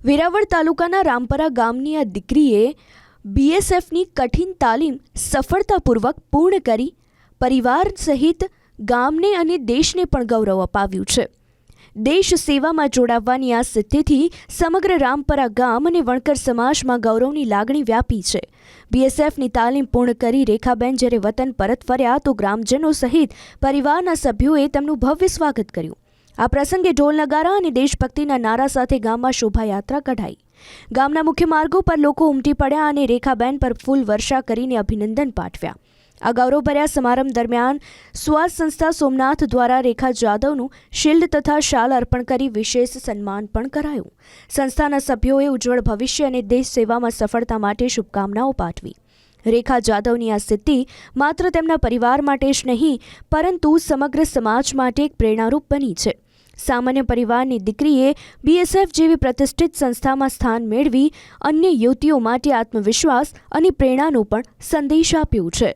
વેરાવળ તાલુકાના રામપરા ગામની આ દીકરીએ બીએસએફની કઠિન તાલીમ સફળતાપૂર્વક પૂર્ણ કરી પરિવાર સહિત ગામને અને દેશને પણ ગૌરવ અપાવ્યું છે। દેશ સેવામાં જોડાવવાની આ સિદ્ધિથી સમગ્ર રામપરા ગામ અને વણકર સમાજમાં ગૌરવની લાગણી વ્યાપી છે। બીએસએફની તાલીમ પૂર્ણ કરી રેખાબેન જ્યારે વતન પરત ફર્યા તો ગ્રામજનો સહિત પરિવારના સભ્યોએ તેમનું ભવ્ય સ્વાગત કર્યું। આ પ્રસંગે ઢોલ નગારા અને દેશભક્તિના નારા સાથે ગામમાં શોભાયાત્રા કઢાઈ। ગામના મુખ્ય માર્ગો પર લોકો ઉમટી પડ્યા અને રેખાબેન પર ફૂલ વર્ષા કરીને અભિનંદન પાઠવ્યા। આ ગૌરવભર્યા સમારંભ દરમિયાન સ્વાસ સંસ્થા સોમનાથ દ્વારા રેખા જાદવનું શિલ્ડ તથા શાલ અર્પણ કરી વિશેષ સન્માન પણ કરાયું। સંસ્થાના સભ્યોએ ઉજ્જવળ ભવિષ્ય અને દેશ સેવામાં સફળતા માટે શુભકામનાઓ પાઠવી। રેખા જાદવની આ સિદ્ધિ માત્ર તેમના પરિવાર માટે જ નહીં પરંતુ સમગ્ર સમાજ માટે એક પ્રેરણારૂપ બની છે। સામાન્ય પરિવારની દીકરીએ બીએસએફ જેવી પ્રતિષ્ઠિત સંસ્થામાં સ્થાન મેળવી અન્ય યુવતીઓ માટે આત્મવિશ્વાસ અને પ્રેરણાનો પણ સંદેશ આપ્યો છે।